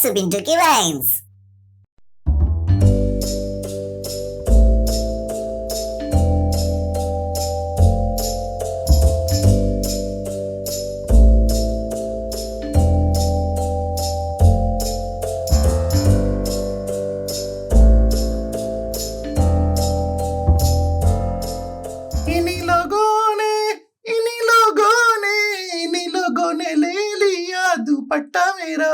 पिंटू की वाइन्स। दुपट्टा मेरा।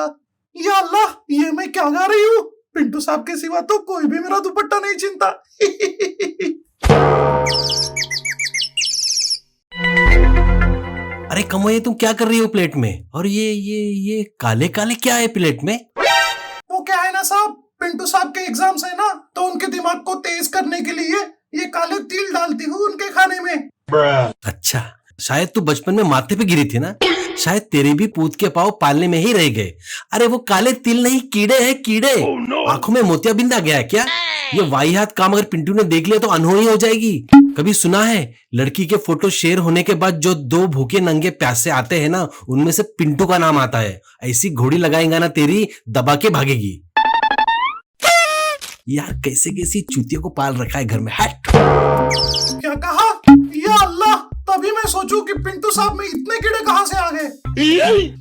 या अल्लाह, ये मैं क्या गा रही हूँ? पिंटू साहब के सिवा तो कोई भी मेरा दुपट्टा नहीं छीनता। अरे कमो, ये तुम क्या कर रही हो प्लेट में? और ये काले काले क्या है प्लेट में? वो क्या है ना साहब, पिंटू साहब के एग्जाम्स है ना, तो उनके दिमाग को तेज करने के लिए ये काले तिल डालती हूँ उनके खाने में। अच्छा, शायद तू बचपन में माथे पे गिरी थी ना, शायद तेरे भी पूत के पाँव पालने में ही रह गए। अरे वो काले तिल नहीं, कीड़े हैं कीड़े। आंखों में मोतियाबिंद आ गया है क्या? ये वाहियात काम अगर पिंटू ने देख लिया तो अनहोनी हो जाएगी। कभी सुना है लड़की के फोटो शेयर होने के बाद जो दो भूखे नंगे प्यासे आते हैं ना, उनमें से पिंटू का नाम आता है। ऐसी घोड़ी लगाएगा ना तेरी, दबा के भागेगी। यार कैसे कैसी चूतियों को पाल रखा है घर में। हट। क्या कहा? या अल्लाह, तभी मैं सोचूं कि पिंटू साहब में इतने कीड़े कहां से आ गए।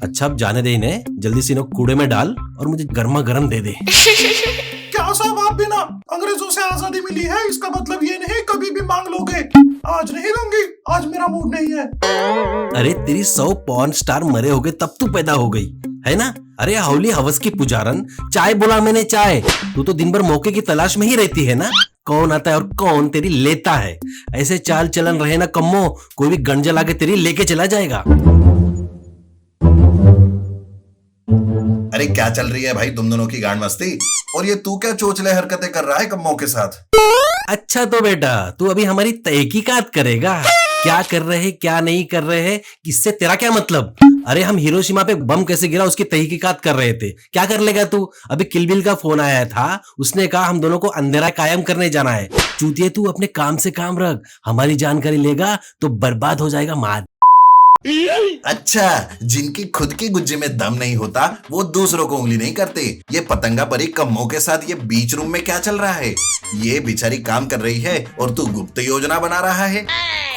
अच्छा अब जाने दे इन्हें, जल्दी से इन्हें कूड़े में डाल और मुझे गर्मा गर्म दे दे। क्या साहब, आप भी ना अंग्रेजों से आजादी मिली है, इसका मतलब ये नहीं कभी भी मांग लोगे। आज नहीं दूंगी, आज मेरा मूड नहीं है। अरे तेरी 100 पॉर्न स्टार मरे होगे तब तू पैदा हो गई है ना। अरे हौली हवस की पुजारन, चाय बोला मैंने चाय। तू तो दिन भर मौके की तलाश में ही रहती है ना, कौन आता है और कौन तेरी लेता है। ऐसे चाल चलन रहे ना कम्मो, कोई भी गंजा लाके तेरी लेके चला जाएगा। अरे क्या चल रही है भाई तुम दोनों की गांड मस्ती? और ये तू क्या चोचले हरकतें कर रहा है कम्मों के साथ? अच्छा तो बेटा तू अभी हमारी तहकीकात करेगा, क्या कर रहे हैं क्या नहीं कर रहे हैं, किससे तेरा क्या मतलब? अरे हम हिरोशिमा पे बम कैसे गिरा उसकी तहकीकात कर रहे थे। क्या कर लेगा तू? अभी किलबिल का फोन आया था, उसने कहा हम दोनों को अंधेरा कायम करने जाना है। चूतिए तू अपने काम से काम रख, हमारी जानकारी लेगा तो बर्बाद हो जाएगा मार। अच्छा, जिनकी खुद की गुज्जे में दम नहीं होता वो दूसरों को उंगली नहीं करते। ये पतंगा परी कम्मों के साथ ये बीच रूम में क्या चल रहा है? ये बेचारी काम कर रही है और तू गुप्त योजना बना रहा है।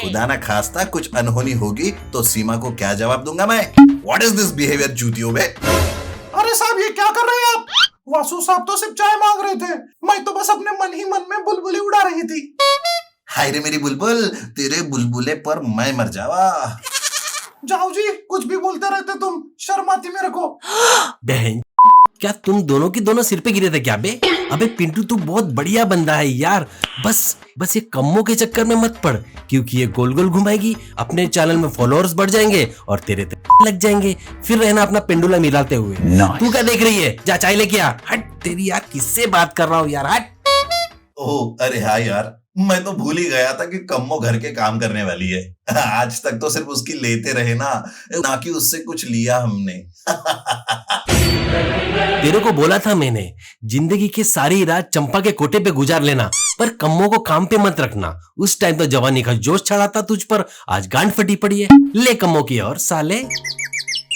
खुदा ना खास्ता कुछ अनहोनी होगी तो सीमा को क्या जवाब दूंगा मैं? व्हाट इज दिस बिहेवियर चूतियों में? अरे साहब, ये क्या कर रहे हैं आप? वासु साहब तो सिर्फ चाय मांग रहे थे, मैं तो बस अपने मन ही मन में बुलबुली उड़ा रही थी। हाय रे मेरी बुलबुल, तेरे बुलबुले पर मैं मर जावा। जाओ जी, कुछ भी बोलते रहते तुम, शर्म आती मेरे को। बहन, क्या तुम दोनों की दोनों सिर पे गिरे थे क्या बे? अबे पिंटू तू बहुत बढ़िया बंदा है यार, बस ये कम्मों के चक्कर में मत पड़, क्योंकि ये गोल गोल घुमाएगी, अपने चैनल में फॉलोअर्स बढ़ जाएंगे और तेरे लग जाएंगे, फिर रहना अपना पेंडुलम हिलाते हुए। तू क्या देख रही है? जा चाय लेके आ। हट तेरी यार, किससे बात कर रहा हूँ यार, हट। ओह अरे हाँ यार, मैं तो भूल ही गया था कि कम्मो घर के काम करने वाली है। आज तक तो सिर्फ उसकी लेते रहे ना कि उससे कुछ लिया हमने। तेरे को बोला था मैंने, जिंदगी की सारी रात चंपा के कोटे पे गुजार लेना, पर कम्मों को काम पे मत रखना। उस टाइम तो जवानी का जोश चढ़ा था तुझ पर, आज गांड फटी पड़ी है। ले कम्मों की और साले।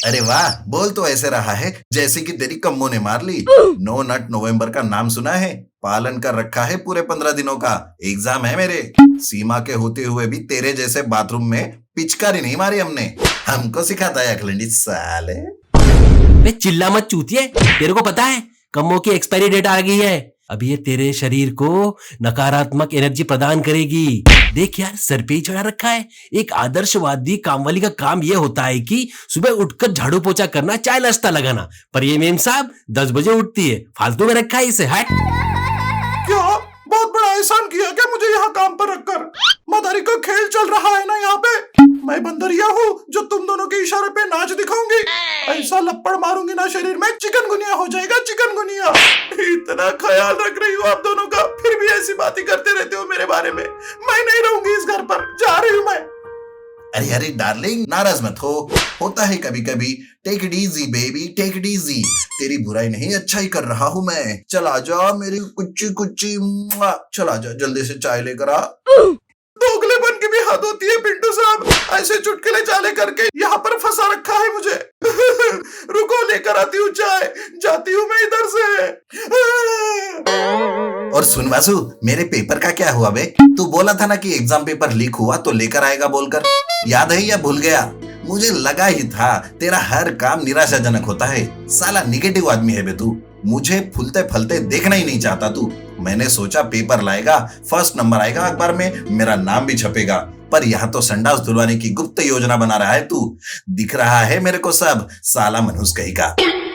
अरे वाह, बोल तो ऐसे रहा है जैसे कि तेरी कम्मो ने मार ली। नो नट नवंबर का नाम सुना है? पालन कर रखा है पूरे 15 दिनों का। एग्जाम है मेरे। सीमा के होते हुए भी तेरे जैसे बाथरूम में पिचकारी नहीं मारी हमने। हमको सिखाता है अखलंडी साले। बे चिल्ला मत चूतिए, तेरे को पता है कम्मों की एक्सपायरी डेट आ गई है। अभी ये तेरे शरीर को नकारात्मक एनर्जी प्रदान करेगी। देख यार, सर पे ही चढ़ा रखा है। एक आदर्शवादी कामवाली का काम ये होता है कि सुबह उठकर झाड़ू पोछा करना, चाय नाश्ता लगाना, पर ये मेम साहब 10 बजे उठती है। फालतू में रखा है इसे। हट। क्या बहुत बड़ा एहसान किया क्या मुझे यहाँ काम पर रखकर? मदारी का खेल चल रहा है ना यहाँ पे। मैं बंदरिया हूँ जो तुम दोनों के इशारे पे नाच दिखाऊंगी। ऐसा लपड़ मारूंगी ना शरीर में, चिकनगुनिया हो जाएगा, चिकनगुनिया। इतना ख्याल रख रही हूँ आप दोनों का, फिर भी ऐसी बातें करते रहते हो मेरे बारे में। मैं नहीं रहूंगी इस घर पर, जा रही हूँ मैं। अरे अरे डार्लिंग, नाराज मत हो, होता है कभी कभी। Take it easy baby, take it easy. तेरी बुराई नहीं, अच्छाई कर रहा हूँ मैं। चला जा मेरी कुच्ची कुच्ची, चला जा, जल्दी से चाय लेकर आ। दोगलेपन की भी हद होती है पिंटू साहब, ऐसे चुटकुले चाले करके यहाँ पर फंसा रखा है मुझे। रुको, लेकर आती हूँ चाय, जाती हूँ मैं इधर से। और सुन वासु, मेरे पेपर का क्या हुआ बे? तू बोला था ना कि एग्जाम पेपर लीक हुआ तो लेकर आएगा बोलकर, याद है या भूल गया? मुझे लगा ही था तेरा हर काम निराशाजनक होता है। साला निगेटिव आदमी है बे तू। मुझे फूलते फलते देखना ही नहीं चाहता तू। मैंने सोचा पेपर लाएगा, फर्स्ट नंबर आएगा अखबार में, मेरा नाम भी छपेगा, पर यहाँ तो संडास धुलवाने की गुप्त योजना बना रहा है तू। दिख रहा है मेरे को सब, साला मनहूस कहीं का।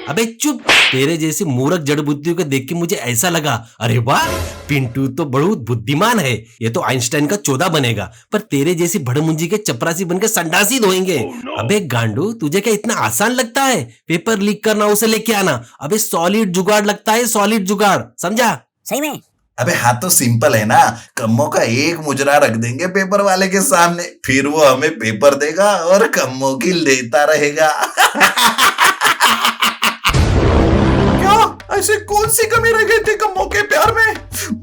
अबे चुप, तेरे जैसे मूर्ख जड़ बुद्धियों को देख के मुझे ऐसा लगा, अरे वाह पिंटू तो बहुत बुद्धिमान है, ये तो आइंस्टाइन का 14 बनेगा, पर तेरे जैसी भड़मुंजी के चपरासी बनकर संडासी धोएंगे। अबे गांडू, तुझे क्या इतना आसान लगता है पेपर लीक करना, उसे लेके आना? अबे सॉलिड जुगाड़ लगता है, सॉलिड जुगाड़, समझा? सही में? अबे हाँ तो सिंपल है ना, कम्मों का एक मुजरा रख देंगे पेपर वाले के सामने, फिर वो हमें पेपर देगा और कम्मों की लेता रहेगा। ऐसी कौन सी कमी रह गई थी कम्मों के प्यार में?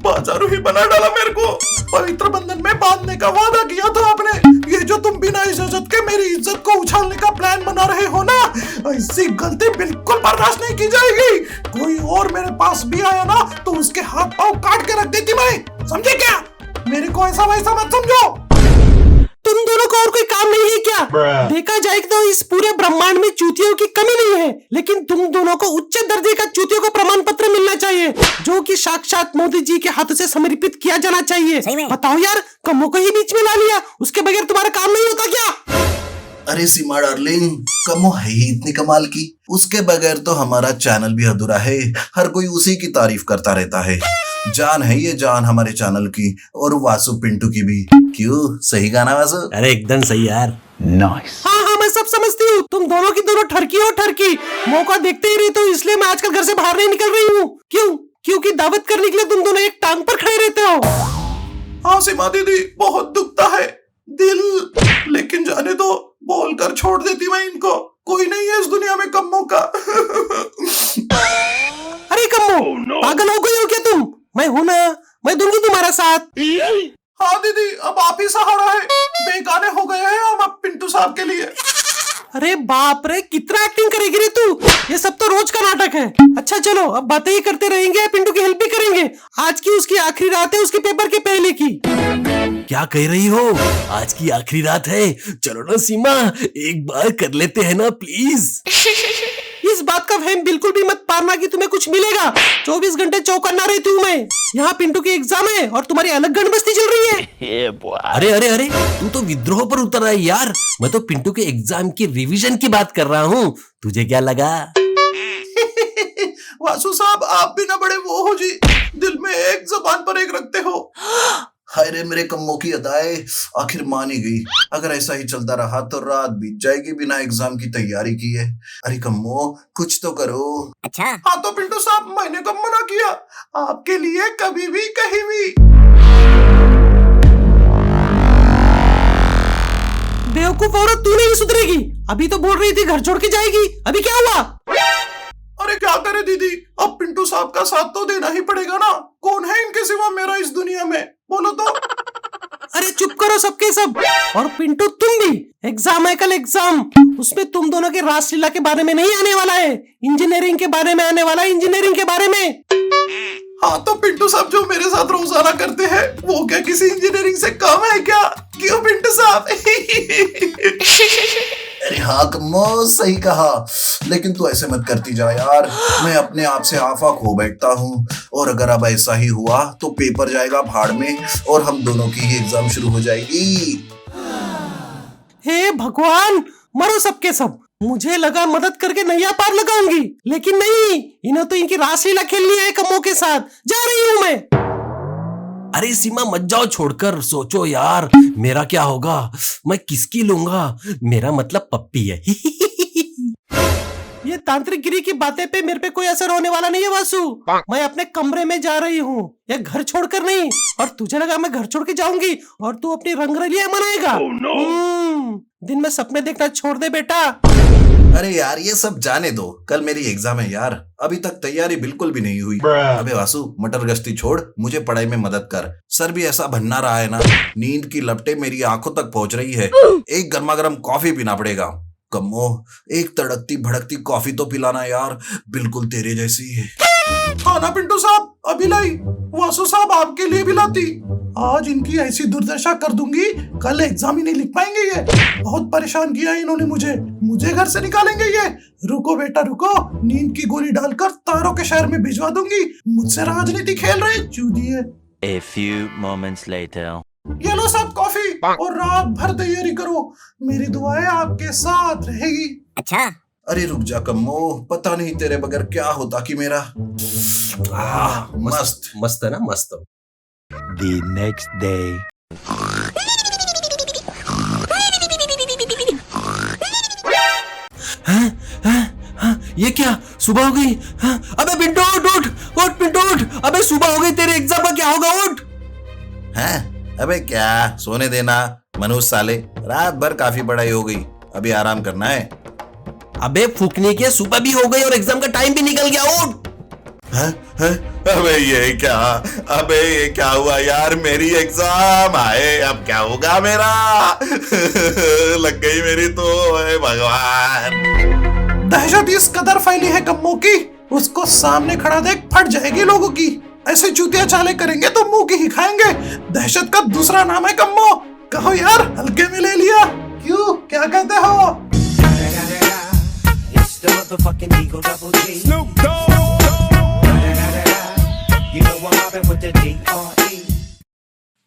बाजारू ही बना डाला मेरे को। पवित्र बंधन में बांधने का वादा किया था आपने। ये जो तुम बिना इजाजत के मेरी इज्जत को उछालने का प्लान बना रहे हो ना, ऐसी गलती बिल्कुल बर्दाश्त नहीं की जाएगी। कोई और मेरे पास भी आया ना तो उसके हाथ पांव काट के रख देती मैं, समझे क्या? मेरे को ऐसा वैसा मत समझो। तुम दोनों को और कोई काम नहीं है क्या? देखा जाए तो इस पूरे ब्रह्मांड में चूतियों की कमी नहीं है, लेकिन तुम दोनों को उच्च दर्जे का चूतियों का प्रमाण पत्र मिलना चाहिए, जो कि साक्षात मोदी जी के हाथों से समर्पित किया जाना चाहिए। बताओ यार, कम्मों को ही बीच में ला लिया, उसके बगैर तुम्हारा काम नहीं होता क्या? अरे सीमा डार्लिंग, कम्मो है ही इतनी कमाल की, उसके बगैर तो हमारा चैनल भी अधूरा है। हर कोई उसी की तारीफ करता रहता है। जान है ये जान हमारे चैनल की, और वासु पिंटू की भी। क्यों, सही गाना वासु? अरे एकदम सही यार। नाइस। हाँ, मैं सब समझती हूँ, तुम दोनों की दोनों ठरकी हो ठरकी। मौका देखते ही रहते हो, इसलिए मैं आजकल घर से बाहर नहीं निकल रही हूँ। क्यों? क्योंकि दावत करने के लिए तुम दोनों एक टांग पर खड़े रहते हो। हाँ सीमा दीदी, बहुत दुखता है दिल, लेकिन जाने दो, बोलकर छोड़ देती मैं इनको। कोई नहीं है इस दुनिया में कम्मों का। अरे कम्मो, पागल हो गई हो क्या तुम? मैं हूं ना, मैं दूंगी तुम्हारा साथ। हाँ दीदी, अब आप ही सहारा है। बेगाने हो गए हैं हम अब पिंटू साहब के लिए। अरे बाप रे, कितना एक्टिंग करेगी रे तू, ये सब तो रोज का नाटक है। अच्छा चलो, अब बातें ही करते रहेंगे, पिंटू की हेल्प भी करेंगे। आज की उसकी आखिरी रात है, उसके पेपर के पहले की। क्या कह रही हो? आज की आखिरी रात है? चलो ना सीमा, एक बार कर लेते हैं ना प्लीज। इस बात का वहम बिल्कुल भी मत पारना कि तुम्हें कुछ मिलेगा। 24 घंटे चौकन्ना रहती हूँ मैं। यहाँ पिंटू की एग्जाम है और तुम्हारी अलग गणबस्ती चल रही है। अरे अरे अरे, तू तो विद्रोह पर उतर रहा है यार। मैं तो पिंटू के एग्जाम की रिवीजन की बात कर रहा हूँ, तुझे क्या लगा? वासु साहब, आप भी ना बड़े वो हो जी, दिल में एक जबान पर एक रखते हो। हाय रे मेरे कम्मों की अदाएं, आखिर मान ही गई। अगर ऐसा ही चलता रहा तो रात बीत जाएगी बिना एग्जाम की तैयारी किए। अरे कम्मो, कुछ तो करो। अच्छा। हाँ तो पिंटू साहब, मैंने कब मना किया? आपके लिए कभी भी कहीं भी। बेवकूफ औरत, तू नहीं सुधरेगी। अभी तो बोल रही थी घर छोड़ के जाएगी, अभी क्या हुआ? अरे क्या करे दीदी, अब पिंटू साहब का साथ तो देना ही पड़ेगा ना। कौन है इनके सिवा मेरा इस दुनिया में, बोलो तो। अरे चुप करो सबके सब। और पिंटू तुम भी, एग्जाम है कल एग्जाम, उसमें तुम दोनों के रासलीला के बारे में नहीं आने वाला है, इंजीनियरिंग के बारे में आने वाला है, इंजीनियरिंग के बारे में। हाँ तो पिंटू साहब जो मेरे साथ रोजाना करते हैं, वो क्या किसी इंजीनियरिंग से कम है क्या? क्यों पिंटू साहब? अरे हाँ कम्मो, सही कहा, लेकिन तू ऐसे मत करती जा यार। मैं अपने आप से आफा खो बैठता हूँ, और अगर अब ऐसा ही हुआ तो पेपर जाएगा भाड़ में और हम दोनों की ही एग्जाम शुरू हो जाएगी। हे भगवान, मरो सबके सब। मुझे लगा मदद करके नैया पार लगाऊंगी, लेकिन नहीं, इन्हें तो इनकी रासलीला खेलनी है कम्मों के साथ। जा रही हूँ मैं। अरे सीमा मत जाओ, छोड़कर सोचो यार, मेरा क्या होगा, मैं किसकी लूंगा? मेरा मतलब पप्पी है। ये तांत्रिक गिरी की बातें पे मेरे पे कोई असर होने वाला नहीं है वासु। मैं अपने कमरे में जा रही हूँ, या घर छोड़कर नहीं। और तुझे लगा मैं घर छोड़ के जाऊंगी और तू अपनी रंगरलियां मनाएगा? दिन में सपने देखना छोड़ दे बेटा। अरे यार ये सब जाने दो, कल मेरी एग्जाम है यार, अभी तक तैयारी बिल्कुल भी नहीं हुई। अबे वासु, मटर गश्ती छोड़, मुझे पढ़ाई में मदद कर। सर भी ऐसा भन्ना रहा है ना, नींद की लपटें मेरी आंखों तक पहुंच रही है। एक गर्मा गर्म कॉफी पीना पड़ेगा। कम्मो, एक तड़कती भड़कती कॉफी तो पिलाना यार, बिल्कुल तेरे जैसी है। हाँ ना पिंटू साहब, अभी लाई। वासु साहब आपके लिए भी लाती। आज इनकी ऐसी दुर्दशा कर दूंगी, कल एग्जाम ही नहीं लिख पाएंगे ये। बहुत परेशान किया इन्होंने मुझे घर से निकालेंगे ये। रुको बेटा रुको, नींद की गोली डालकर तारों के शहर में भिजवा दूंगी। मुझसे राजनीति खेल रहे चूदिए। A few moments later. ये लो सब कॉफी, और रात भर तैयारी करो, मेरी दुआएं आपके साथ रहेगी। अच्छा, अरे रुक जा कम्मो, पता नहीं तेरे बगैर क्या होता कि मेरा। मस्त मस्त है ना, मस्त। The next day. ये क्या, सुबह हो गई? हाँ? अबे पिंटू उठ पिंटू उठ। अबे सुबह हो गई, तेरे एग्जाम का क्या होगा? उठ। हैं? अबे क्या सोने देना मनुष्य साले, रात भर काफी पढ़ाई हो गई, अभी आराम करना है। अबे फूकने के सुबह भी हो गई और एग्जाम का टाइम भी निकल गया। उठ। अबे ये क्या हुआ यार, मेरी एग्जाम आए, अब क्या होगा मेरा? लग गई मेरी तो, हे भगवान। दहशत इस कदर फैली है कम्मो की, उसको सामने खड़ा देख फट जाएगी लोगों की। ऐसे चूतिया चाले करेंगे तो मुंह की ही खाएंगे। दहशत का दूसरा नाम है कम्मो। कहो यार, हल्के में ले लिया क्यों?